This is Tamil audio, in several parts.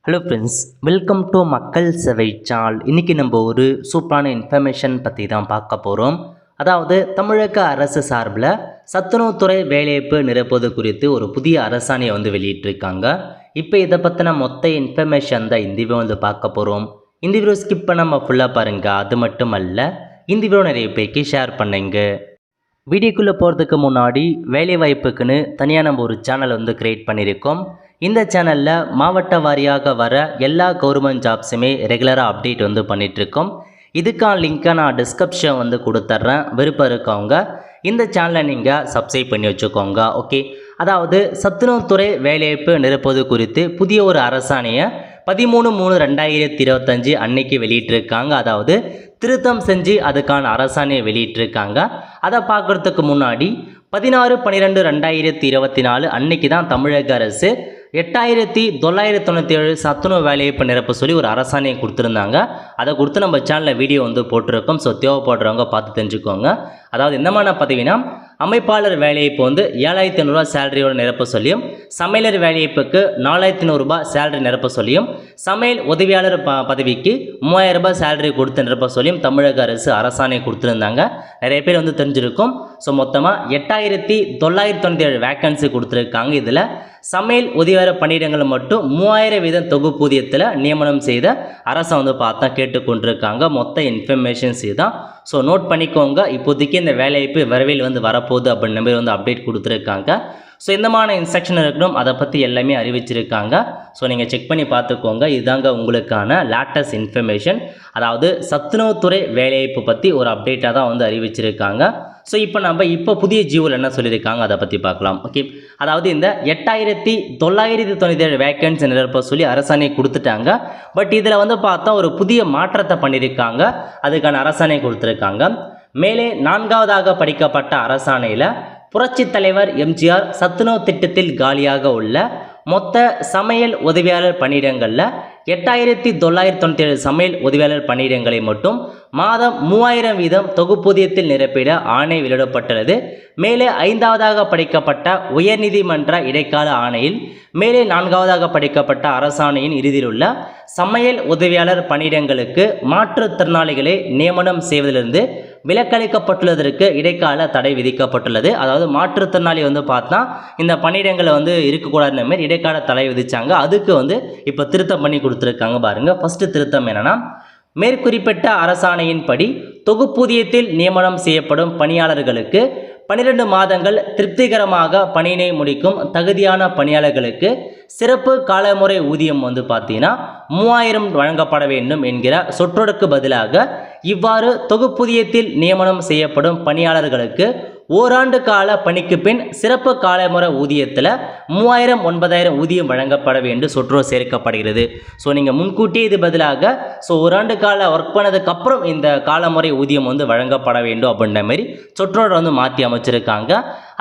ஹலோ ஃப்ரெண்ட்ஸ், வெல்கம் டு மக்கள் சேவை சேனல். இன்றைக்கி நம்ம ஒரு சூப்பரான இன்ஃபர்மேஷன் பற்றி தான் பார்க்க போகிறோம். அதாவது தமிழக அரசு சார்பில் சத்துணவுத்துறை வேலைவாய்ப்பு நிரப்புவது குறித்து ஒரு புதிய அரசாணையை வெளியிட்டிருக்காங்க. இப்போ இதை பற்றின மொத்த இன்ஃபர்மேஷன் தான் இந்த வீடியோ பார்க்க போகிறோம். இந்த வீடியோ ஸ்கிப் பண்ணாமல் ஃபுல்லாக பாருங்கள். அது மட்டும் அல்ல, இந்த வீடியோ நிறைய பேருக்கு ஷேர் பண்ணுங்க. வீடியோக்குள்ளே போகிறதுக்கு முன்னாடி வேலைவாய்ப்புக்குன்னு தனியாக நம்ம ஒரு சேனல் கிரியேட் பண்ணியிருக்கோம். இந்த சேனலில் மாவட்ட வாரியாக வர எல்லா கவர்மெண்ட் ஜாப்ஸுமே ரெகுலராக அப்டேட் பண்ணிகிட்ருக்கோம். இதுக்கான லிங்க்கை நான் டிஸ்கிரிப்ஷன் கொடுத்துட்றேன். விருப்பம் இருக்கவங்க இந்த சேனலை நீங்கள் சப்ஸ்கிரைப் பண்ணி வச்சுக்கோங்க. ஓகே, அதாவது சத்துணவுத்துறை வேலைவாய்ப்பு நிரப்புவது குறித்து புதிய ஒரு அரசாணையை 13/3/2025 அன்னைக்கு வெளியிட்டிருக்காங்க. அதாவது திருத்தம் செஞ்சு அதுக்கான அரசாணையை வெளியிட்டிருக்காங்க. அதை பார்க்குறதுக்கு முன்னாடி 16/12/2024 அன்னைக்கு தான் தமிழக அரசு 8997 சத்துணவு வேலைவாய்ப்பு நிரப்ப சொல்லி ஒரு அரசாணையை கொடுத்துருந்தாங்க. அதை கொடுத்து நம்ம சேனலில் வீடியோ போட்டிருக்கோம். ஸோ தேவைப்படுறவங்க பார்த்து தெரிஞ்சுக்கோங்க. அதாவது என்ன மாதிரி பதவினா, அமைப்பாளர் வேலைவாய்ப்பு 7500 சேலரியோட நிரப்ப சொல்லியும், சமையலர் வேலைவாய்ப்புக்கு 4500 ரூபாய் சேலரி நிரப்ப சொல்லியும், சமையல் உதவியாளர் பதவிக்கு 3000 ரூபாய் சேலரி கொடுத்து நிரப்ப சொல்லியும் தமிழக அரசு அரசாணை கொடுத்துருந்தாங்க. நிறைய பேர் தெரிஞ்சிருக்கும். ஸோ மொத்தமாக 8997 வேக்கன்சி கொடுத்துருக்காங்க. இதில் சமையல் உதவியாளர் பணியிடங்கள் மட்டும் 3000% தொகுப்பூதியத்தில் நியமனம் செய்த அரசை பார்த்தா கேட்டுக்கொண்டிருக்காங்க. மொத்த இன்ஃபர்மேஷன்ஸ் இதுதான். ஸோ நோட் பண்ணிக்கோங்க. இப்போதைக்கு இந்த வேலைவாய்ப்பு விரைவில் வரப்போகுது அப்படின்னு நம்பி அப்டேட் கொடுத்துருக்காங்க. ஸோ இந்த மாதிரி இன்ஸ்ட்ரக்ஷன் இருக்கணும், அதை பற்றி எல்லாமே அறிவிச்சிருக்காங்க. ஸோ நீங்கள் செக் பண்ணி பார்த்துக்கோங்க. இதுதாங்க உங்களுக்கான லேட்டஸ்ட் இன்ஃபர்மேஷன். அதாவது சத்துணவுத்துறை வேலைவாய்ப்பு பற்றி ஒரு அப்டேட்டாக தான் அறிவிச்சிருக்காங்க. ஸோ இப்போ நம்ம புதிய ஜியோவில் என்ன சொல்லியிருக்காங்க அதை பற்றி பார்க்கலாம். ஓகே, அதாவது இந்த 8997 வேக்கன்சி நிரப்ப சொல்லி அரசாணை கொடுத்துட்டாங்க. பட் இதில் பார்த்தா ஒரு புதிய மாற்றத்தை பண்ணியிருக்காங்க. அதுக்கான அரசாணை கொடுத்துருக்காங்க. மேலே 4வதாக படிக்கப்பட்ட அரசாணையில் புரட்சி தலைவர் எம்ஜிஆர் சத்துணவு திட்டத்தில் காலியாக உள்ள மொத்த சமையல் உதவியாளர் பணியிடங்களில் 8997 சமையல் உதவியாளர் பணியிடங்களை மட்டும் மாதம் 3000% தொகுப்பூதியத்தில் நிரப்பிட ஆணை வெளியிடப்பட்டுள்ளது. மேலே 5வதாக படிக்கப்பட்ட உயர்நீதிமன்ற இடைக்கால ஆணையில் மேலே 4வதாக படிக்கப்பட்ட அரசாணையின் இறுதியில் உள்ள சமையல் உதவியாளர் பணியிடங்களுக்கு மாற்றுத்திறனாளிகளை நியமனம் செய்வதிலிருந்து விலக்களிக்கப்பட்டுள்ளதற்கு இடைக்கால தடை விதிக்கப்பட்டுள்ளது. அதாவது மாற்றுத்திறனாளி பார்த்தா இந்த பணியிடங்களை இருக்கக்கூடாதுன்னு மாதிரி இடைக்கால தடை விதிச்சாங்க. அதுக்கு இப்போ திருத்தம் பண்ணி கொடுத்துருக்காங்க. பாருங்கள், ஃபஸ்ட்டு திருத்தம் என்னென்னா, மேற்குறிப்பிட்ட அரசாணையின்படி தொகுப்பூதியத்தில் நியமனம் செய்யப்படும் பணியாளர்களுக்கு 12 மாதங்கள் திருப்திகரமாக பணியினை முடிக்கும் தகுதியான பணியாளர்களுக்கு சிறப்பு காலமுறை ஊதியம் பார்த்தீங்கன்னா 3000 வழங்கப்பட வேண்டும் என்கிற சொற்றொடருக்கு பதிலாக இவ்வாறு தொகுப்பூதியத்தில் நியமனம் செய்யப்படும் பணியாளர்களுக்கு ஓராண்டு கால பணிக்கு பின் சிறப்பு காலமுறை ஊதியத்தில் 3000 9000 ஊதியம் வழங்கப்பட வேண்டும் சொற்றொடர் சேர்க்கப்படுகிறது. ஸோ நீங்கள் முன்கூட்டியே இது பதிலாக ஓராண்டு கால ஒர்க் பண்ணதுக்கப்புறம் இந்த காலமுறை ஊதியம் வழங்கப்பட வேண்டும் அப்படின்ற மாதிரி சொற்றொடர் மாற்றி அமைச்சிருக்காங்க.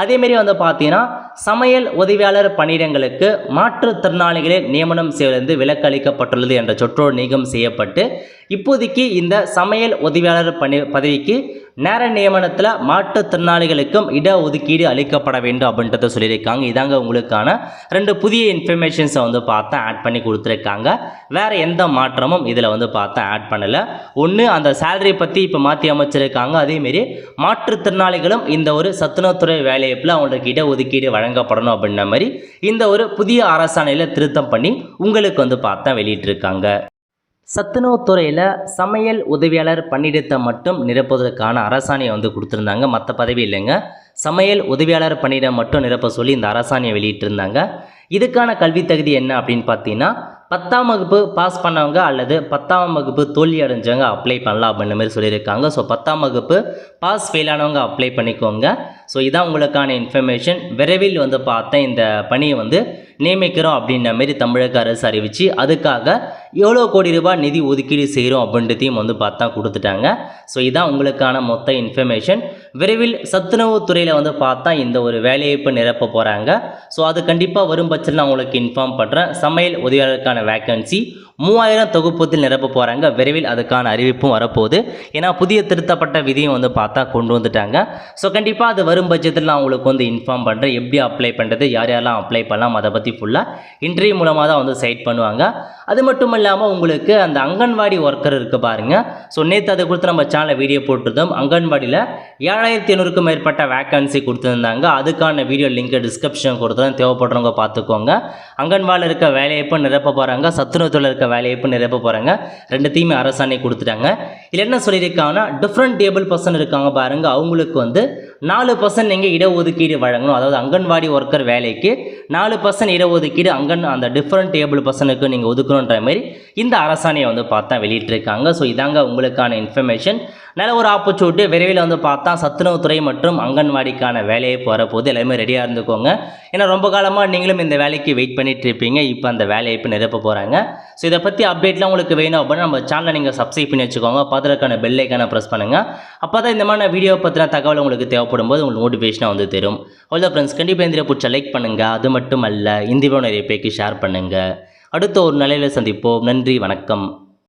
அதேமாரி பார்த்தீங்கன்னா சமையல் உதவியாளர் பணியிடங்களுக்கு மாற்றுத்திறனாளிகளை நியமனம் செய்வதிலிருந்து விலக்கு அளிக்கப்பட்டுள்ளது என்ற சொற்றொடர் நீக்கம் செய்யப்பட்டு இப்போதைக்கு இந்த சமையல் உதவியாளர் பதவிக்கு நேர நியமனத்தில் மாற்றுத்திறனாளிகளுக்கும் இட ஒதுக்கீடு அளிக்கப்பட வேண்டும் அப்படின்றத சொல்லியிருக்காங்க. இதாங்க உங்களுக்கான 2 புதிய இன்ஃபர்மேஷன்ஸை பார்த்தா ஆட் பண்ணி கொடுத்துருக்காங்க. வேறு எந்த மாற்றமும் இதில் பார்த்தா ஆட் பண்ணலை. ஒன்று அந்த சேலரி பற்றி இப்போ மாற்றி அமைச்சிருக்காங்க. அதேமாரி மாற்றுத்திறனாளிகளும் இந்த ஒரு சத்துணவுத்துறை வேலைவாய்ப்பில் அவங்களுக்கு இட ஒதுக்கீடு வழங்கப்படணும் அப்படின்ற மாதிரி இந்த ஒரு புதிய அரசாணையில் திருத்தம் பண்ணி உங்களுக்கு பார்த்தா வெளியிட்டிருக்காங்க. சத்துணவுத்துறையில் சமையல் உதவியாளர் பணியிடத்தை மட்டும் நிரப்புவதற்கான அரசாணையை கொடுத்துருந்தாங்க. மற்ற பதவி இல்லைங்க. சமையல் உதவியாளர் பணியிடம் மட்டும் நிரப்ப சொல்லி இந்த அரசாணையை வெளியிட்டிருந்தாங்க. இதுக்கான கல்வி தகுதி என்ன அப்படின்னு பார்த்தீங்கன்னா, 10ஆம் வகுப்பு பாஸ் பண்ணவங்க அல்லது 10ஆம் வகுப்பு தோல்வி அடைஞ்சவங்க அப்ளை பண்ணலாம் அப்படின்ற மாதிரி சொல்லியிருக்காங்க. ஸோ 10ஆம் வகுப்பு பாஸ் ஃபெயிலானவங்க அப்ளை பண்ணிக்கோங்க. ஸோ இதான் உங்களுக்கான இன்ஃபர்மேஷன். விரைவில் பார்த்தா இந்த பணியை நியமிக்கிறோம் அப்படின்ற மாரி தமிழக அரசு அறிவித்து அதுக்காக எவ்வளோ கோடி ரூபாய் நிதி ஒதுக்கீடு செய்கிறோம் அப்படின்றதையும் பார்த்தா கொடுத்துட்டாங்க. ஸோ இதான் உங்களுக்கான மொத்த இன்ஃபர்மேஷன். விரைவில் சத்துணவு துறையில் வந்து பார்த்தா இந்த ஒரு வேலைவாய்ப்பு நிரப்ப போகிறாங்க. ஸோ அது கண்டிப்பாக வரும் பட்சத்தில் நான் உங்களுக்கு இன்ஃபார்ம் பண்ணுறேன். சமையல் உதவியாளருக்கான வேக்கன்சி 3000 தொகுப்பத்தில் நிரப்ப போகிறாங்க. விரைவில் அதுக்கான அறிவிப்பும் வரப்போகுது. ஏன்னா புதிய திருத்தப்பட்ட விதியும் வந்து பார்த்தா கொண்டு வந்துட்டாங்க. ஸோ கண்டிப்பாக அது வரும் பட்சத்தில் நான் உங்களுக்கு வந்து இன்ஃபார்ம் பண்ணுறேன். எப்படி அப்ளை பண்ணுறது, யார் யாரெல்லாம் அப்ளை பண்ணலாம், அதை பற்றி ஃபுல்லாக இன்டர்வியூ மூலமாக தான் வந்து சைட் பண்ணுவாங்க. அது மட்டும் இல்லாமல் உங்களுக்கு அந்த அங்கன்வாடி ஒர்க்கர் இருக்குது பாருங்கள். ஸோ நேற்று அதை கொடுத்து நம்ம சேனலில் வீடியோ போட்டிருந்தோம். அங்கன்வாடியில் 7500க்கும் மேற்பட்ட வேக்கன்சி கொடுத்துருந்தாங்க. அதுக்கான வீடியோ லிங்க் டிஸ்கிரிப்ஷன் கொடுத்துருந்தேன். தேவைப்படுறவங்க பார்த்துக்கோங்க. அங்கன்வாடியில் இருக்க வேலைவாய்ப்பு நிரப்ப போகிறாங்க, சத்துணவுத்துறையில் இருக்க வேலைவாய்ப்பு நிரப்ப போகிறாங்க. ரெண்டுத்தையுமே அரசாணை கொடுத்துட்டாங்க. இதில் என்ன சொல்லியிருக்காங்கன்னா, டிஃப்ரெண்ட் டேபிள் பர்சன் இருக்காங்க பாருங்க, அவங்களுக்கு வந்து 4% நீங்கள் இடஒதுக்கீடு வழங்கணும். அதாவது அங்கன்வாடி ஒர்க்கர் வேலைக்கு 4% இடஒதுக்கீடு அந்த டிஃப்ரெண்ட் டேபிள் பர்சனுக்கு நீங்கள் ஒதுக்கணுன்ற மாதிரி இந்த அரசாணையை வந்து பார்த்தா வெளியிட்டிருக்காங்க. ஸோ இதாங்க உங்களுக்கான இன்ஃபர்மேஷன். நல்ல ஒரு ஆப்பர்ச்சுனிட்டி. விரைவில் வந்து பார்த்தா சத்துணவுத்துறை மற்றும் அங்கன்வாடிக்கான வேலையை வரப்போது. எல்லாமே ரெடியாக இருந்துக்கோங்க. ஏன்னா ரொம்ப காலமாக நீங்களும் இந்த வேலைக்கு வெயிட் பண்ணிட்டு இருப்பீங்க. இப்போ அந்த வேலையை இப்போ நிரப்ப போகிறாங்க. ஸோ இதை பற்றி அப்டேட்லாம் உங்களுக்கு வேணும் அப்படின்னா நம்ம சேனலை நீங்கள் சப்ஸ்கிரைப் பண்ணி வச்சுக்கோங்க. பார்த்துறதுக்கான பெல் ஐக்கானை ப்ரெஸ் பண்ணுங்கள். அப்போ தான் இந்த மாதிரி வீடியோ பற்றின தகவல் உங்களுக்கு தேவைப்படும் போது உங்களுக்கு நோட்டிஃபிகேஷனாக வந்து தரும். அவ்வளோ ஃப்ரெண்ட்ஸ், கண்டிப்பாக இந்த பிடிச்ச லைக் பண்ணுங்கள். அது மட்டும் அல்ல, இந்த வீடியோ நிறைய பேருக்கு ஷேர் பண்ணுங்கள். அடுத்த ஒரு நிலையில் சந்திப்போம். நன்றி, வணக்கம்.